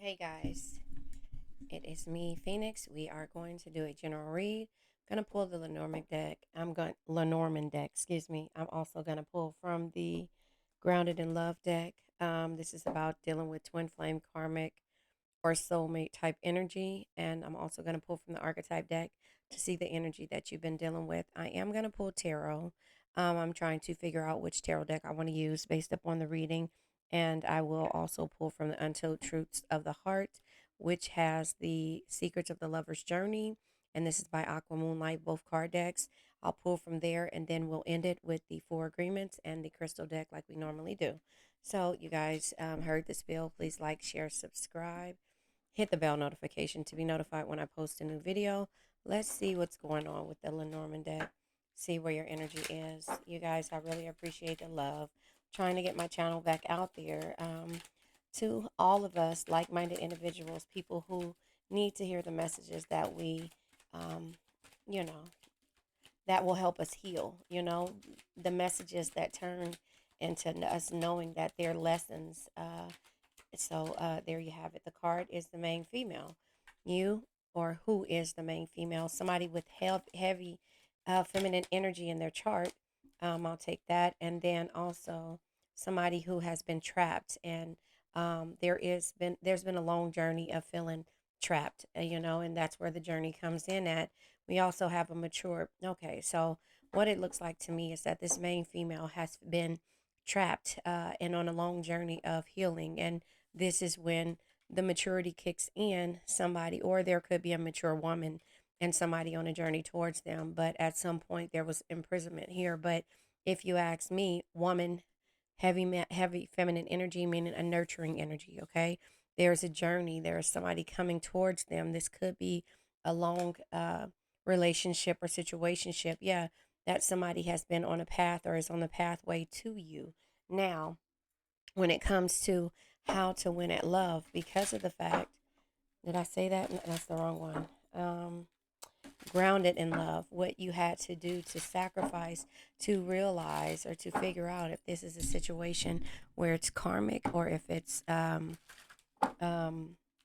Hey guys, it is me, Phoenix. We are going to do a general read. I'm gonna pull the Lenormand deck, excuse me. I'm also gonna pull from the Grounded in Love deck. This is about dealing with twin flame karmic or soulmate type energy. And I'm also gonna pull from the archetype deck to see the energy that you've been dealing with. I am gonna pull tarot. I'm trying to figure out which tarot deck I want to use based upon the reading. And I will also pull from the Untold Truths of the Heart, which has the Secrets of the Lover's Journey. And this is by Aqua Moonlight, both card decks. I'll pull from there and then we'll end it with the Four Agreements and the Crystal deck like we normally do. So, you guys heard the spiel. Please like, share, subscribe. Hit the bell notification to be notified when I post a new video. Let's see what's going on with the Lenormand deck. See where your energy is. You guys, I really appreciate the love. Trying to get my channel back out there to all of us like-minded individuals, people who need to hear the messages that we, um, you know, that will help us heal. The messages that turn into us knowing that they're lessons. So there you have it. The card is the main female. You or who is the main female? Somebody with heavy feminine energy in their chart. I'll take that. And then also somebody who has been trapped, and there's been a long journey of feeling trapped. And that's where the journey comes in at. We also have a mature. Okay, so what it looks like to me is that this main female has been trapped and on a long journey of healing, and this is when the maturity kicks in. Somebody, or there could be a mature woman and somebody on a journey towards them, but at some point there was imprisonment here. But if you ask me, woman, heavy feminine energy, meaning a nurturing energy. Okay, there's a journey. There's somebody coming towards them. This could be a long relationship or situationship. Yeah, that somebody has been on a path or is on the pathway to you. Now, when it comes to how to win at love, because of the fact, did I say that? No, that's the wrong one. Grounded in love, what you had to do to sacrifice to realize or to figure out if this is a situation where it's karmic or if it's a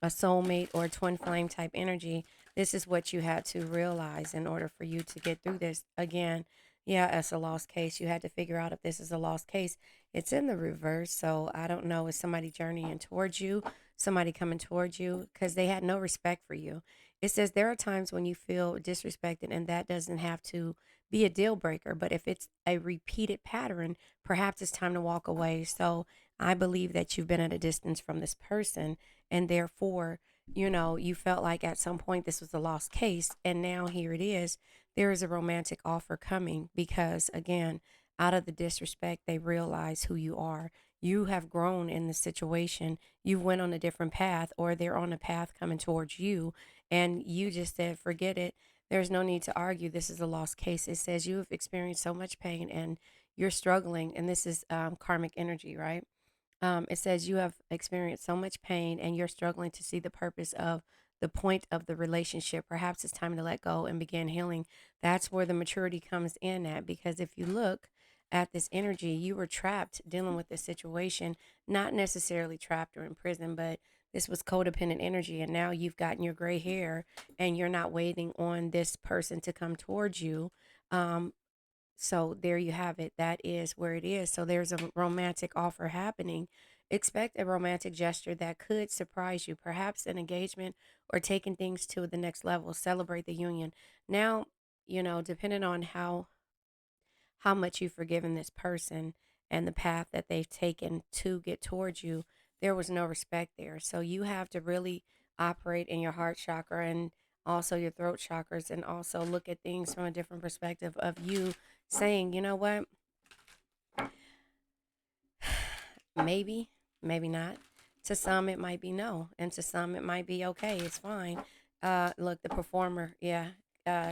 soulmate or twin flame type energy. This is what you had to realize in order for you to get through this. Again, yeah, it's a lost case. You had to figure out if this is a lost case. It's in the reverse. So I don't know. Is somebody journeying towards you, somebody coming towards you? Because they had no respect for you. It says there are times when you feel disrespected, and that doesn't have to be a deal breaker. But if it's a repeated pattern, perhaps it's time to walk away. So I believe that you've been at a distance from this person, and therefore, you felt like at some point this was a lost case, and now here it is. There is a romantic offer coming because, again, out of the disrespect, they realize who you are. You have grown in the situation. You went on a different path, or they're on a path coming towards you, and you just said, forget it. There's no need to argue. This is a lost case. It says you have experienced so much pain and you're struggling, and this is karmic energy, right? It says you have experienced so much pain and you're struggling to see the purpose of the point of the relationship. Perhaps it's time to let go and begin healing. That's where the maturity comes in at, because if you look at this energy, you were trapped dealing with this situation, not necessarily trapped or in prison, but this was codependent energy. And now you've gotten your gray hair and you're not waiting on this person to come towards you. Um, so there you have it. That is where it is. So there's a romantic offer happening. Expect a romantic gesture that could surprise you, perhaps an engagement or taking things to the next level. Celebrate the union. Now, depending on how much you've forgiven this person and the path that they've taken to get towards you, there was no respect there. So you have to really operate in your heart chakra and also your throat chakras, and also look at things from a different perspective of you saying, you know what, maybe, maybe not. To some, it might be no, and to some, it might be okay. It's fine. Look, the performer, yeah,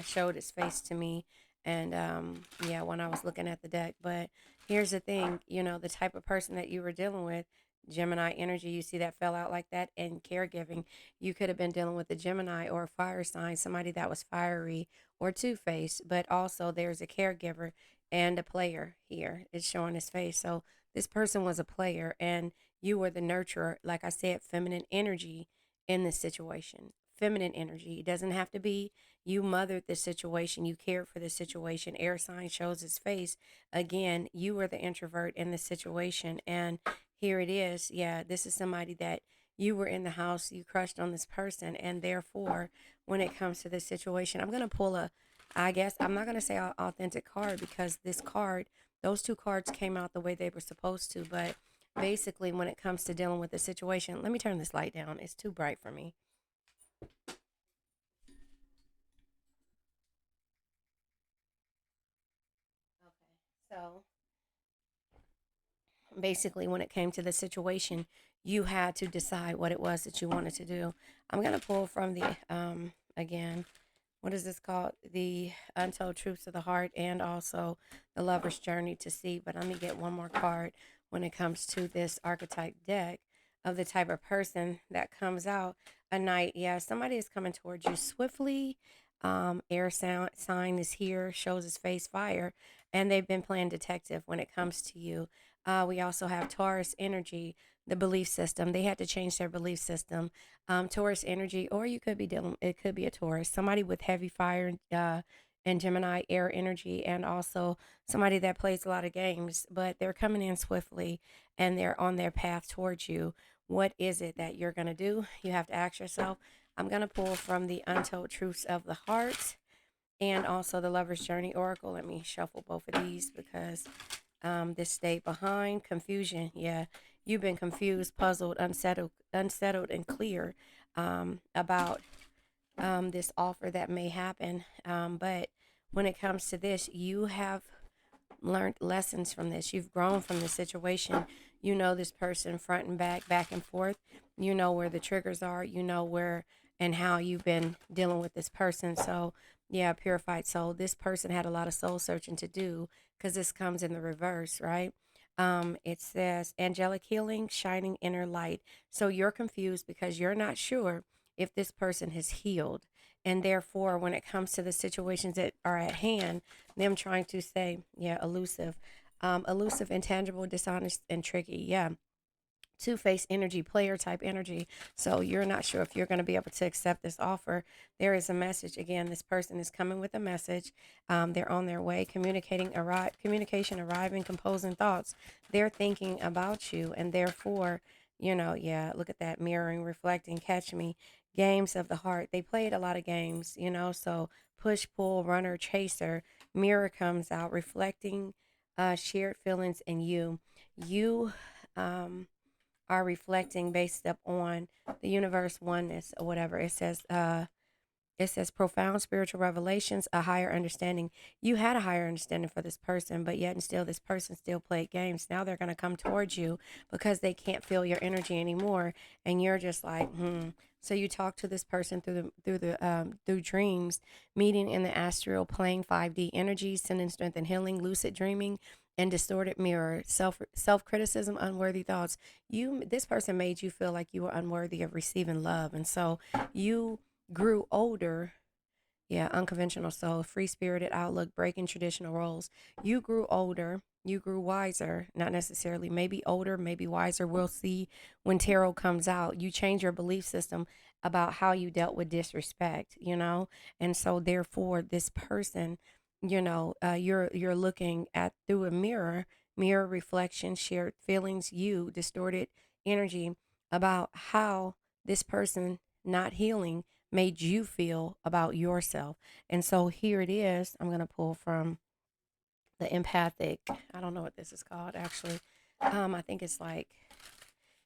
showed his face to me, and yeah, when I was looking at the deck. But here's the thing, the type of person that you were dealing with. Gemini energy, you see that fell out like that. And caregiving, you could have been dealing with a Gemini or a fire sign, somebody that was fiery or two-faced, but also there's a caregiver and a player here. It's showing his face. So this person was a player and you were the nurturer. Like I said, feminine energy. in this situation. Feminine energy. It doesn't have to be you mothered the situation, you cared for the situation. Air sign shows his face. Again, you were the introvert in the situation. And here it is. Yeah, this is somebody that you were in the house, you crushed on this person. And therefore, when it comes to this situation, I'm going to pull a, I guess, I'm not going to say authentic card because this card, those two cards came out the way they were supposed to. But basically, when it comes to dealing with the situation, let me turn this light down. It's too bright for me. Okay. So basically, when it came to the situation, you had to decide what it was that you wanted to do. I'm going to pull from the, again, what is this called? The Untold Truths of the Heart and also the Lover's Journey to See. But let me get one more card when it comes to this archetype deck of the type of person that comes out. A knight. Yeah, somebody is coming towards you swiftly. Air sound, sign is here, shows his face fire, and they've been playing detective when it comes to you. We also have Taurus energy, the belief system. They had to change their belief system. Taurus energy, or you could be dealing, it could be a Taurus, somebody with heavy fire and Gemini air energy, and also somebody that plays a lot of games, but they're coming in swiftly and they're on their path towards you. What is it that you're going to do? You have to ask yourself. I'm going to pull from the Untold Truths of the Heart and also the Lover's Journey Oracle. Let me shuffle both of these because this stayed behind. Confusion. Yeah, you've been confused, puzzled, unsettled, and clear about this offer that may happen. But when it comes to this, you have learned lessons from this. You've grown from the situation. You know this person front and back, back and forth. You know where the triggers are. You know where and how you've been dealing with this person. So, yeah, purified soul. This person had a lot of soul searching to do because this comes in the reverse, right? It says angelic healing, shining inner light. So you're confused because you're not sure if this person has healed. And therefore, when it comes to the situations that are at hand, them trying to say, yeah, elusive, intangible, dishonest, and tricky. Yeah, two-faced energy, player type energy. So you're not sure if you're going to be able to accept this offer. There is a message. Again, this person is coming with a message. They're on their way, communication arriving, composing thoughts. They're thinking about you, and therefore, yeah, look at that mirroring, reflecting, catch me. Games of the heart. They played a lot of games, so push, pull, runner, chaser. Mirror comes out, reflecting shared feelings in you. You, are reflecting based up on the universe oneness or whatever. It says profound spiritual revelations, a higher understanding. You had a higher understanding for this person, but yet and still this person still played games. Now they're going to come towards you because they can't feel your energy anymore, and you're just like, So you talk to this person through dreams, meeting in the astral plane, 5D energy, sending strength and healing, lucid dreaming, and distorted mirror, self criticism, unworthy thoughts. This person made you feel like you were unworthy of receiving love, and so you grew older. Yeah, unconventional soul, free spirited outlook, breaking traditional roles. You grew older, you grew wiser, not necessarily maybe older, maybe wiser. We'll see when tarot comes out. You change your belief system about how you dealt with disrespect. And so therefore this person, you're looking at through a mirror reflection, shared feelings, you distorted energy about how this person not healing made you feel about yourself. And so here it is. I'm going to pull from the empathic. I don't know what this is called actually. I think it's like,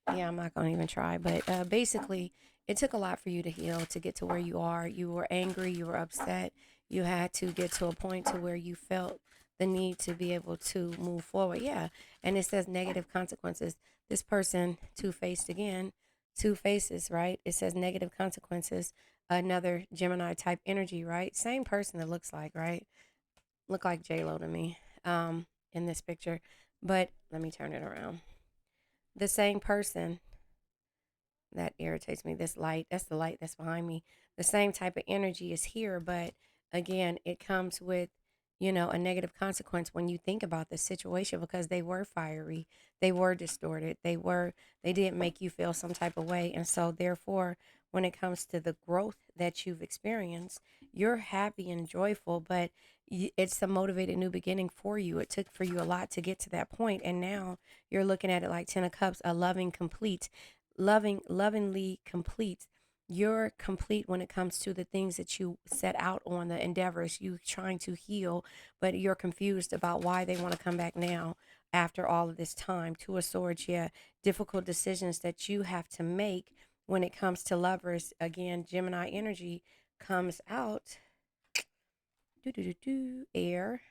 yeah, I'm not going to even try. But basically, it took a lot for you to heal to get to where you are. You were angry, you were upset. You had to get to a point to where you felt the need to be able to move forward. Yeah. And it says negative consequences. This person, two-faced again, two faces, right? It says negative consequences. Another Gemini type energy, right? Same person that looks like, right? Look like J-Lo to me in this picture. But let me turn it around. The same person that irritates me. This light, that's the light that's behind me. The same type of energy is here, but again, it comes with a negative consequence when you think about the situation, because they were fiery, they were distorted, they didn't make you feel some type of way. And so therefore, when it comes to the growth that you've experienced, you're happy and joyful, but it's a motivated new beginning for you. It took for you a lot to get to that point, and now you're looking at it like 10 of cups, a loving complete, lovingly complete. You're complete when it comes to the things that you set out on, the endeavors you trying to heal, but you're confused about why they want to come back now after all of this time. Two of swords, yeah, difficult decisions that you have to make when it comes to lovers. Again, Gemini energy comes out. Do do do do. Air,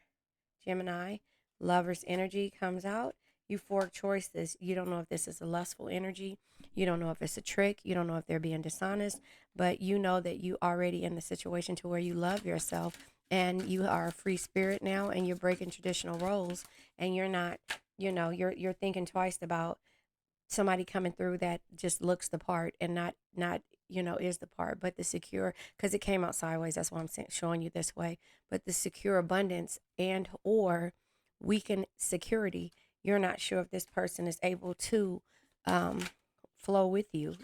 Gemini, lover's energy comes out. Euphoric choices. You don't know if this is a lustful energy. You don't know if it's a trick. You don't know if they're being dishonest, but you know that you already in the situation to where you love yourself and you are a free spirit now, and you're breaking traditional roles, and you're not, you're thinking twice about somebody coming through that just looks the part and not is the part, but the secure, because it came out sideways, that's why I'm showing you this way. But the secure abundance and or weakened security, you're not sure if this person is able to um flow with you,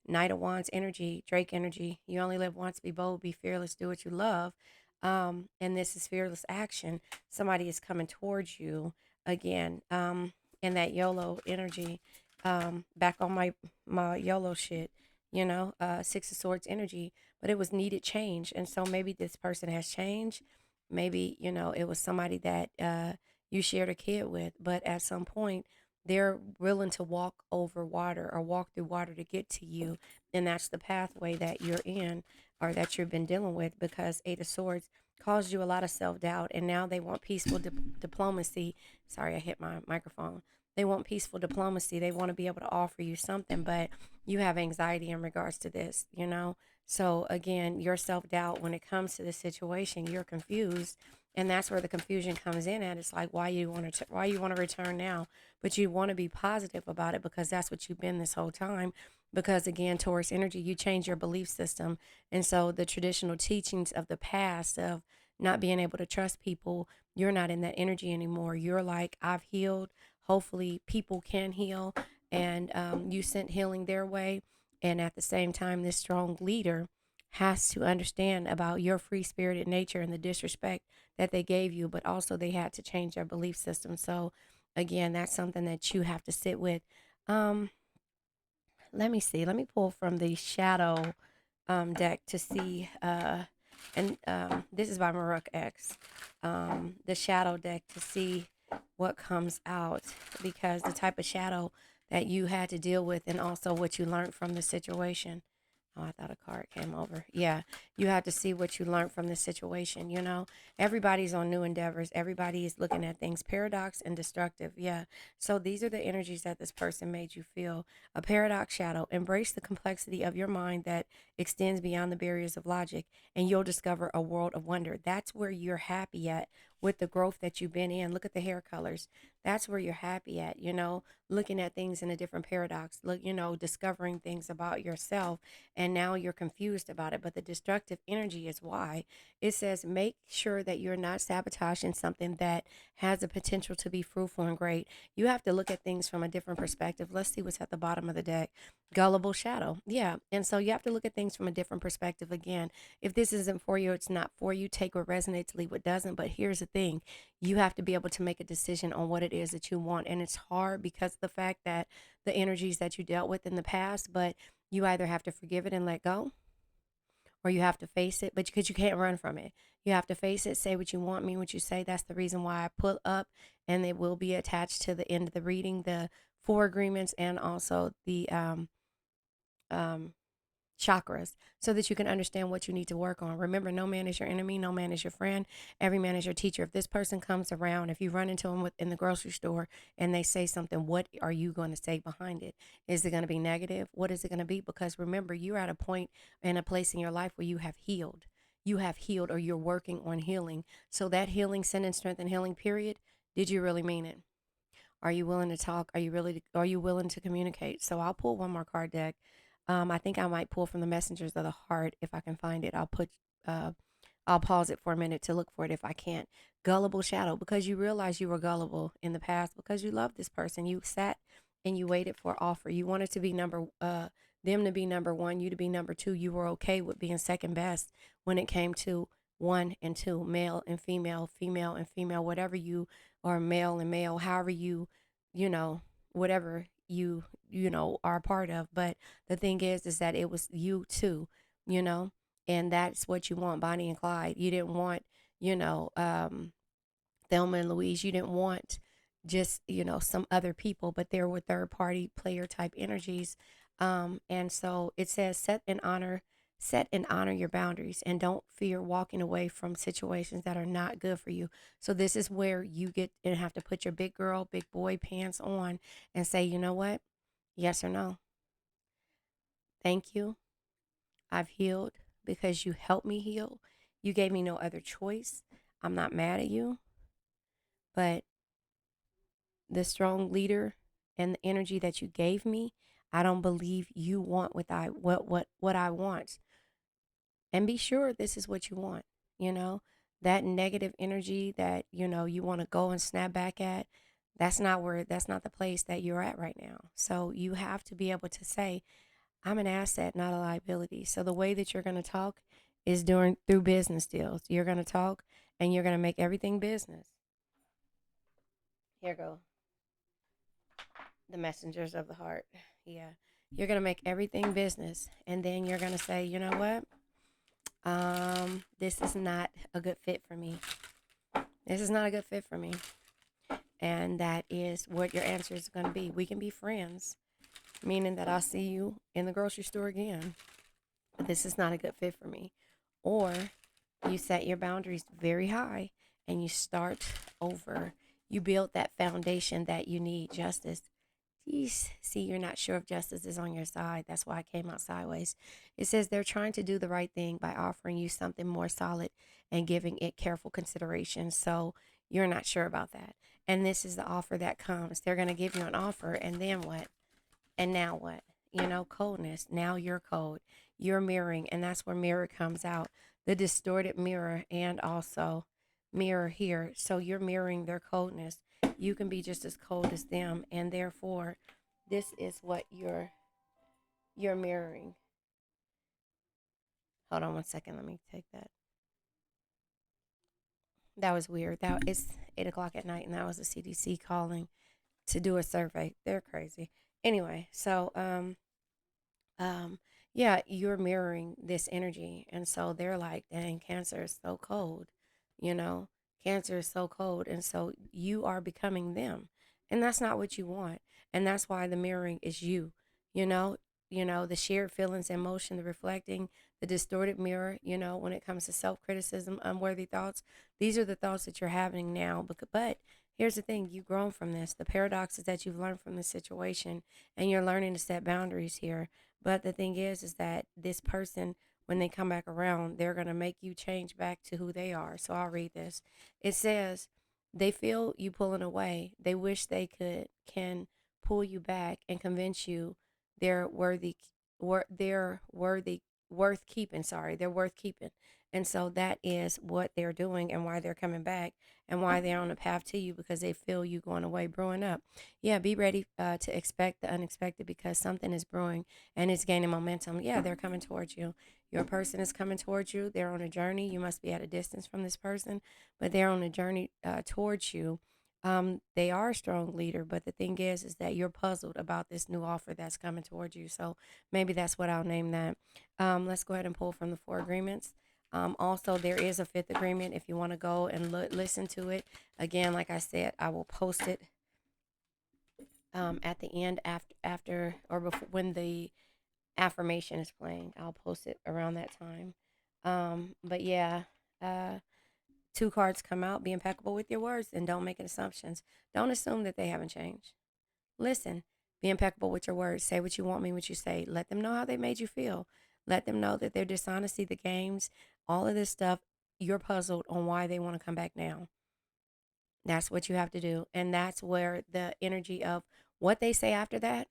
Knight of Wands energy, Drake energy. You only live once. Be bold, be fearless, do what you love. And this is fearless action. Somebody is coming towards you again. In that YOLO energy, back on my YOLO shit, Six of Swords energy, but it was needed change. And so maybe this person has changed. Maybe, it was somebody that you shared a kid with, but at some point they're willing to walk over water or walk through water to get to you. And that's the pathway that you're in, or that you've been dealing with, because Eight of Swords caused you a lot of self doubt. And now they want peaceful diplomacy. Sorry, I hit my microphone. They want peaceful diplomacy. They want to be able to offer you something, but you have anxiety in regards to this. So again, your self doubt when it comes to the situation, you're confused, and that's where the confusion comes in. At it's like, why you want to return now, but you want to be positive about it because that's what you've been this whole time. Because again, Taurus energy, you change your belief system, and so the traditional teachings of the past of not being able to trust people, you're not in that energy anymore. You're like, I've healed. Hopefully, people can heal, and you sent healing their way. And at the same time, this strong leader has to understand about your free spirited nature and the disrespect that they gave you, but also they had to change their belief system. So, again, that's something that you have to sit with. Um, Let me see. Let me pull from the shadow deck to see. And This is by Maruk X. The shadow deck to see what comes out, because the type of shadow that you had to deal with, and also what you learned from the situation. Oh, I thought a card came over. Yeah, you have to see what you learned from this situation. Everybody's on new endeavors. Everybody is looking at things paradox and destructive. Yeah. So these are the energies that this person made you feel. A paradox shadow. Embrace the complexity of your mind that extends beyond the barriers of logic, and you'll discover a world of wonder. That's where you're happy at with the growth that you've been in. Look at the hair colors. That's where you're happy at, looking at things in a different paradox. Look, discovering things about yourself, and now you're confused about it. But the destructive energy is why. It says make sure that you're not sabotaging something that has the potential to be fruitful and great. You have to look at things from a different perspective. Let's see what's at the bottom of the deck. Gullible shadow. Yeah. And so you have to look at things from a different perspective. Again, if this isn't for you, it's not for you. Take what resonates, leave what doesn't. But here's the thing, you have to be able to make a decision on what it is that you want. And it's hard because of the fact that the energies that you dealt with in the past, but you either have to forgive it and let go, or you have to face it, but because you can't run from it. You have to face it, say what you want, mean what you say. That's the reason why I put up, and it will be attached to the end of the reading, the four agreements, and also the um, chakras, so that you can understand what you need to work on. Remember, no man is your enemy, no man is your friend. Every man is your teacher. If this person comes around, if you run into them in the grocery store and they say something, what are you going to say behind it? Is it going to be negative? What is it going to be? Because remember, you're at a point and a place in your life where you have healed. You have healed, or you're working on healing. So that healing, sentence, strength, and healing period, did you really mean it? Are you willing to talk? Are you willing to communicate? So I'll pull one more card deck. I think I might pull from the Messengers of the Heart if I can find it. I'll put uh I'll pause it for a minute to look for it if I can't. Gullible shadow, because you realize you were gullible in the past because you loved this person. You sat and you waited for offer. You wanted to be them to be number one, you to be number two. You were okay with being second best when it came to one and two, male and female, female and female, whatever you or male and male, however you know, whatever you are a part of. But the thing is that it was you too, you know, and that's what you want, Bonnie and Clyde. You didn't want, you know, Thelma and Louise. You didn't want just, some other people, but there were third party player type energies. And so it says set and honor your boundaries and don't fear walking away from situations that are not good for you. So this is where you get and have to put your big girl, big boy pants on and say, you know what? Yes or no. Thank you. I've healed because you helped me heal. You gave me no other choice. I'm not mad at you, but the strong leader and the energy that you gave me, I don't believe you want what I want. And be sure this is what you want, you know? That negative energy that, you want to go and snap back at, that's not the place that you're at right now. So you have to be able to say, I'm an asset, not a liability. So the way that you're going to talk is through business deals. You're going to talk and you're going to make everything business. Here go the messengers of the heart. Yeah. You're going to make everything business. And then you're going to say, you know what? This is not a good fit for me. This is not a good fit for me. And that is what your answer is going to be. We can be friends, meaning that I'll see you in the grocery store again. But this is not a good fit for me. Or you set your boundaries very high and you start over. You build that foundation that you need. Justice. Jeez. See, you're not sure if justice is on your side. That's why I came out sideways. It says they're trying to do the right thing by offering you something more solid and giving it careful consideration. So you're not sure about that. And this is the offer that comes. They're going to give you an offer, and then what? And now what? Coldness. Now you're cold. You're mirroring, and that's where mirror comes out. The distorted mirror and also mirror here. So you're mirroring their coldness. You can be just as cold as them, and therefore, this is what you're mirroring. Hold on one second. Let me take that. That was weird. That it's 8 o'clock at night, and that was the CDC calling to do a survey. They're crazy. Anyway, so um yeah, you're mirroring this energy, and so they're like, dang, cancer is so cold, you know cancer is so cold, and so you are becoming them, and that's not what you want. And that's why the mirroring is you know the shared feelings and emotion, the reflecting, the distorted mirror, when it comes to self-criticism, unworthy thoughts. These are the thoughts that you're having now, but here's the thing: you've grown from this. The paradox is that you've learned from this situation, and you're learning to set boundaries here. But the thing is that this person, when they come back around, they're going to make you change back to who they are. So I'll read this. It says, they feel you pulling away. They wish they can pull you back and convince you they're worthy, they're worth keeping. Sorry, they're worth keeping. And so that is what they're doing and why they're coming back and why they're on the path to you, because they feel you going away, brewing up. Yeah, be ready to expect the unexpected, because something is brewing and it's gaining momentum. Yeah, they're coming towards you. Your person is coming towards you. They're on a journey. You must be at a distance from this person, but they're on a journey towards you. They are a strong leader, but the thing is that you're puzzled about this new offer that's coming towards you. So maybe that's what I'll name that. Let's go ahead and pull from the four agreements. Also, there is a fifth agreement if you want to go and listen to it. Again, like I said, I will post it at the end after or before when the affirmation is playing. I'll post it around that time. But yeah, uh, two cards come out. Be impeccable with your words and don't make assumptions. Don't assume that they haven't changed. Listen, be impeccable with your words. Say what you want, mean what you say. Let them know how they made you feel. Let them know that their dishonesty, the games, all of this stuff, you're puzzled on why they want to come back now. That's what you have to do. And that's where the energy of what they say after that,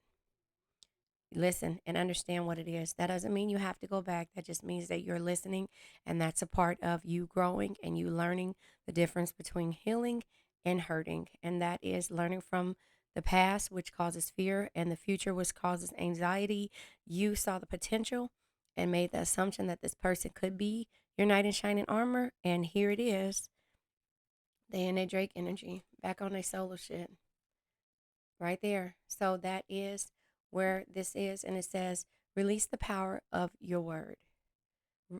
listen and understand what it is. That doesn't mean you have to go back. That just means that you're listening, and that's a part of you growing and you learning the difference between healing and hurting. And that is learning from the past, which causes fear, and the future, which causes anxiety. You saw the potential and made the assumption that this person could be your knight in shining armor, and here it is. They in their Drake energy, back on their solo shit, right there. So that is where this is, and it says, release the power of your word.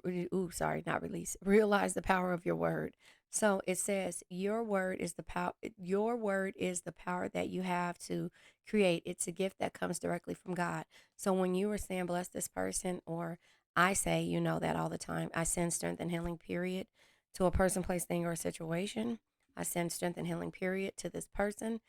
Ooh, sorry, not release. Realize the power of your word. So it says your word is the power. Your word is the power that you have to create. It's a gift that comes directly from God. So when you were saying bless this person, or I say, you know that all the time, I send strength and healing period to a person, place, thing, or a situation. I send strength and healing period to this person,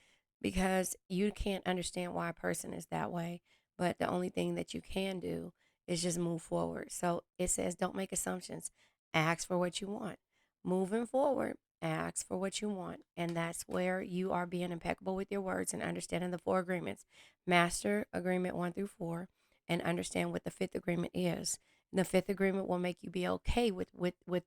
because you can't understand why a person is that way. But the only thing that you can do is just move forward. So it says, don't make assumptions. Ask for what you want. Moving forward, ask for what you want. And that's where you are being impeccable with your words and understanding the four agreements. Master agreement 1 through 4, and understand what the fifth agreement is. The fifth agreement will make you be okay with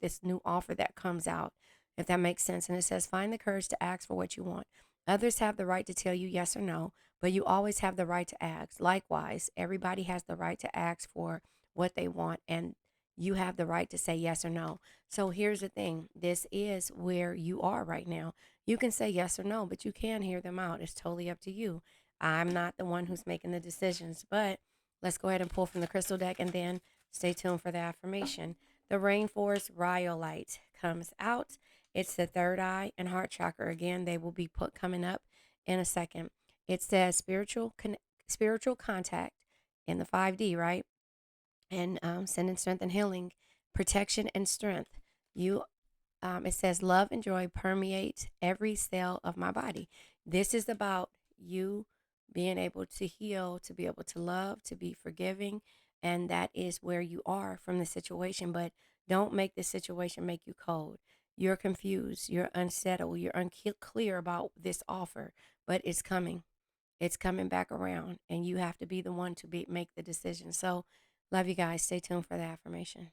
this new offer that comes out, if that makes sense. And it says, find the courage to ask for what you want. Others have the right to tell you yes or no, but you always have the right to ask. Likewise, everybody has the right to ask for what they want, and you have the right to say yes or no. So here's the thing, this is where you are right now. You can say yes or no, but you can hear them out. It's totally up to you. I'm not the one who's making the decisions, but let's go ahead and pull from the crystal deck, and then stay tuned for the affirmation. The rainforest rhyolite comes out. It's the third eye and heart chakra. Again, they will be coming up in a second. It says spiritual contact in the 5D, right? And sending strength and healing, protection and strength. You, it says love and joy permeate every cell of my body. This is about you being able to heal, to be able to love, to be forgiving, and that is where you are from the situation. But don't make the situation make you cold. You're confused, you're unsettled, you're unclear about this offer, but it's coming. It's coming back around, and you have to be the one to make the decision. So, love you guys. Stay tuned for the affirmation.